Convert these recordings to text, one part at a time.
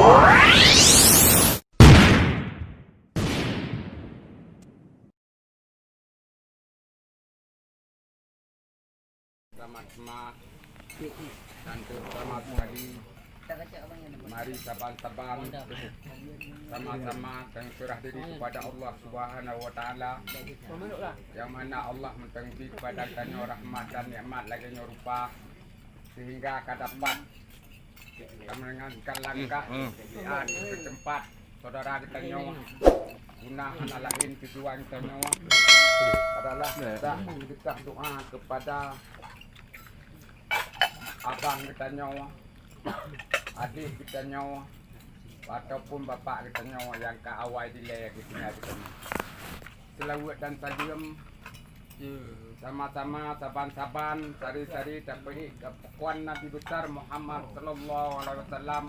Selamat semak dan terutama sekali mari saban-saban sama-sama berserah diri kepada Allah Subhanahu wa taala yang mana Allah mentenggi kepada kita rahmat dan nikmat lagi rupa sehingga akan dapat menenangkan langkah di tempat saudara kita nyawa guna hal lain tujuan kita nyawa adalah kita doa kepada abang kita nyawa, adik kita nyawa, ataupun bapak kita nyawa yang ke awal dilai kita nyawa. Selawat dan salam sama-sama saban-saban sari-sari dapat kepuan Nabi besar Muhammad sallallahu alaihi wasallam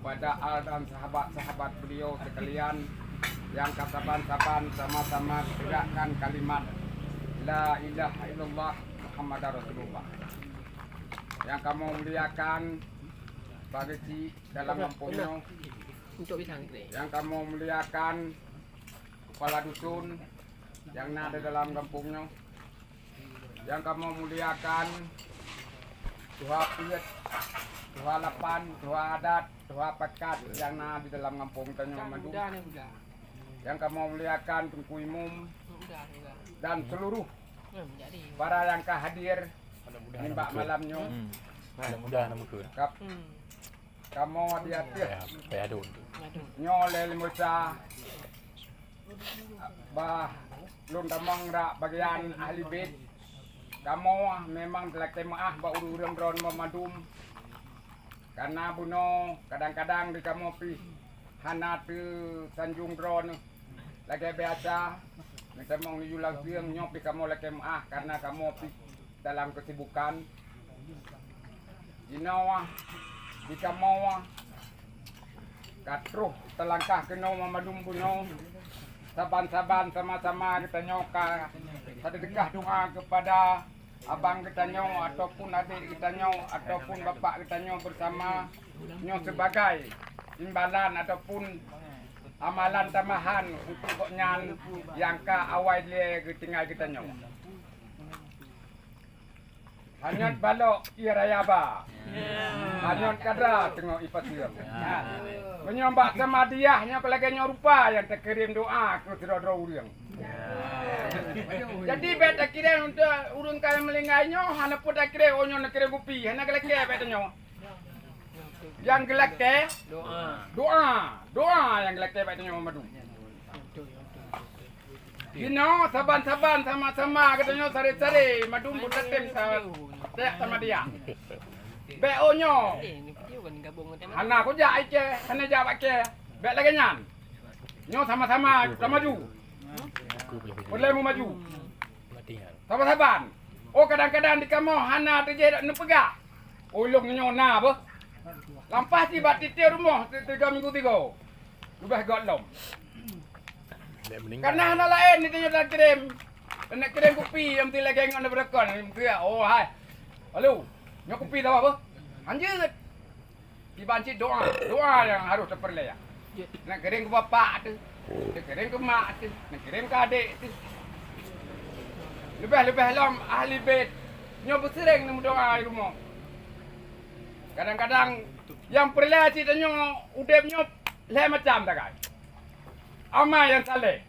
pada al dan sahabat-sahabat beliau sekalian yang saban-saban sama-sama tegakkan kalimat la ilaha illallah Muhammadar Rasulullah. Yang kamu muliakan bagi dalam kampungnya, yang kamu muliakan kepala dusun yang ada dalam kampungnya, yang kamu muliakan Tuha Piet, Tuha Lapan, Tuha Adat, Tuha Pekat yang ada di dalam kampung Tanjung Madu, yang kamu muliakan Tungku Imum dan seluruh para yang hadir nimba malamnya. Mudah-mudahan mungkin. Kamu hati-hati. Payadun. Nyolel musa. Bah lun tamang ra bagian ahli bait. Kamu memang telah temaah ba urang ron memadum. Karena buno kadang-kadang di kamu pi hana tu Tanjung Dron lagi biasa. Kita mau nyulang siang nyop di kamu lagi maah karena kamu pi dalam kesibukan Jinawa di kamawa katruh telangkah kena memadum buno saban-saban sama-sama kita nyoka sedekah doa kepada abang kita nyo ataupun adik kita nyo ataupun bapak kita nyo bersama nyo sebagai imbalan ataupun amalan tambahan untuk nyan yang ka awal dia tinggal kita nyo. Hanyat balok ia rayaba. Hanyat kadra tengok ipasiam. Menyombak sama diahnya pelaganya rupa yang terkirim doa ke saudara urang. Jadi bet kirim untuk urang kaya melingainya hana pun tak kira onyo nak kira gupi hana gelak betnya. Yang gelak doa yang gelak betnya madu. Dino saban-saban sama-sama katanya sari-sari madum budatem sama dia. Beonyo. Hana ko ja ice, hana ja bakke. Be lagi nyan. Nyo sama-sama kita maju. Boleh mau maju. Saban-saban. Oh kadang-kadang di kamu hana terjadi nak pegak. Ulung nyo na apa? Lampas di batik rumah 3 minggu 3. Lubah golom. Karena hana lain itu nak kirim. Nak kirim kopi yang tidak lagi ada berakon. Dia oh hai. Halo. Nyo kopi tahu apa? Anjir. Dibanci doa yang harus terpercaya. Nak kirim ke bapak tu. Nak kirim ke mak tu. Nak kirim ke adik tu. Lebih-lebih lam ahli bait. Nyo bersering nak doa di rumah. Kadang-kadang yang perlu ceritanya udepnya lain macam tak kan? Amal yang saleh,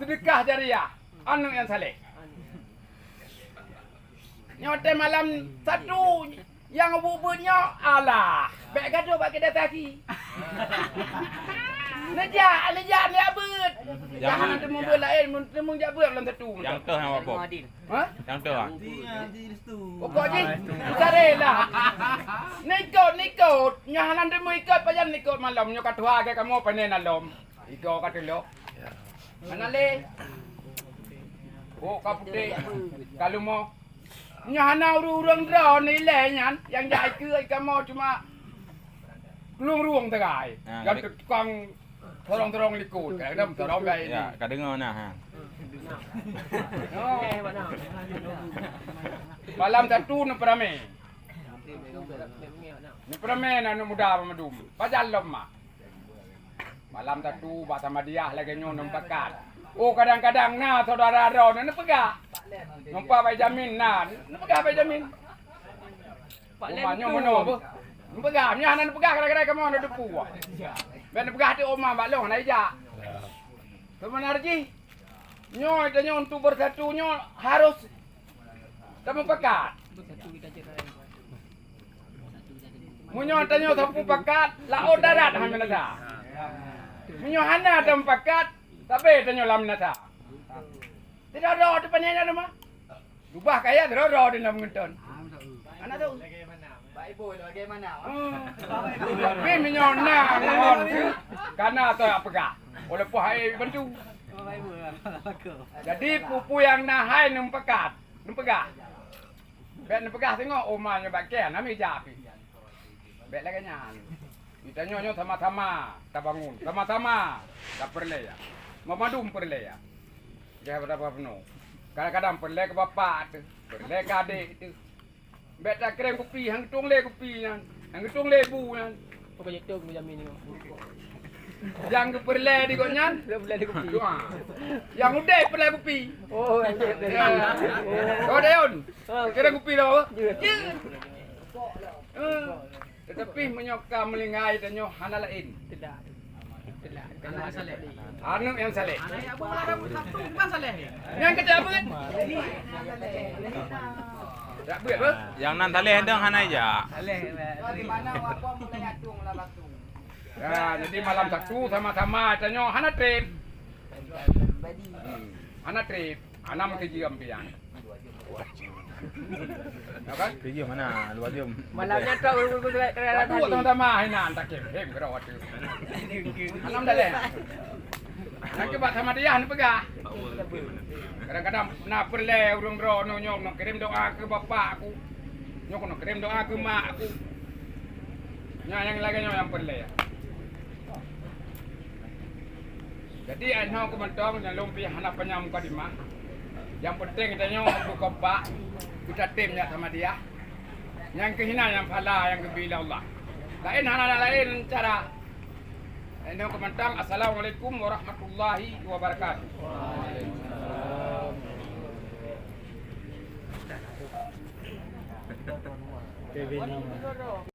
sedekah jariah, anu yang saleh. Nyote malam satu yang buburnya Allah, baik gaduh bagi dataki. Nejak ni abut. Jangan temu lain, temu jak beut dalam satu. Yang tu apa? Ha? Yang tu ah. Pokok je, carilah. Nikot. Nyahanan temu ikut pajan nikot malam nyo katua ke kamu panen alom. Iko katelo. Mana le? Oh kapute. Kalau mau nyahana urang drone ni le nyan yang jai ke kamu cuma ruang tegai. Yang tukang tolong likut, kadang tolong gay ni. Ya, kadengar nah ha. Malam satu nu perame. Ni permen anu muda madum. Pajal lemah. Malam tatu ba sama dia lagi nyon pekat. Oh kadang-kadang nah saudara ron ni pegak. Nampak bai jamin nah, ni pegak bai jamin. Rumahnya mana apa? Ni pegak, nya nan pegak kadang-kadang kamu ada depu. Ben pegak tu omah balong na ija. Sebenarnya nyo itu nyo untuk bersatu nyo harus kamu pekat. Munyo tanyo sapu pekat, lao darat hamil ada. Munyo hana tam pekat, tapi tanyo lam nasa. Tidak ada depannya ada mah. Rubah kaya tidak ada di dalam ngenton. Anak tu. Baik boy bagaimana? Tapi munyo na ngon karena tu pekat. Oleh puhai bantu. Jadi pupu yang nahai nempekat, nempegah. Bet nempegah tengok omahnya bagian nami japi. Bet lagi nyan. Kita nyonya sama-sama kita bangun, sama-sama kita perlaya. Memadum perlaya. Dia berapa penuh. Kadang-kadang perlaya ke bapak tu, perlaya ke adik tu. Bet tak keren kopi, hang tung le kopi nyan, hang tung le bu nyan. Apa je tu menjamin ni? Yang ke perlaya di konyan, Boleh di kopi. yang udah perlaya kopi. Oh, anjir. Oh, Deon. Kira kopi dah. Tetapi menyokam melingai dan nyoh hana lain. Tidak. Tidak. Kena saleh. Anu yang saleh. Ayah Abu Bakar bukan saleh. Yang kerja apa kan? Tak buat apa? Yang nan taleh deng hanai ja. Saleh. Di mana wapam mulai atung lah batu. Ya, jadi malam satu sama-sama dan nyoh hana trip. Hana trip. Hana mesti jiam pian. Apa? Pergi mana? Luar jom. Malamnya tahu kerana Aku sama-sama hinan tak kem gerawat tu. Anam dah leh. Nak buat sama dia ni pegah. Kadang-kadang nak perle urung rono nyok nak kirim doa ke bapak aku. Nyok nak kirim doa ke mak aku. Yang lagi nyok yang perle. Jadi anau ke mentong yang lumpi hanap penyam kadimah. Yang penting kita nyok buka pak. Kita timnya sama dia. Yang kehina yang pala yang kebila Allah. Lain hana lain cara. Ini komentar. Assalamualaikum warahmatullahi wabarakatuh. Waalaikumsalam.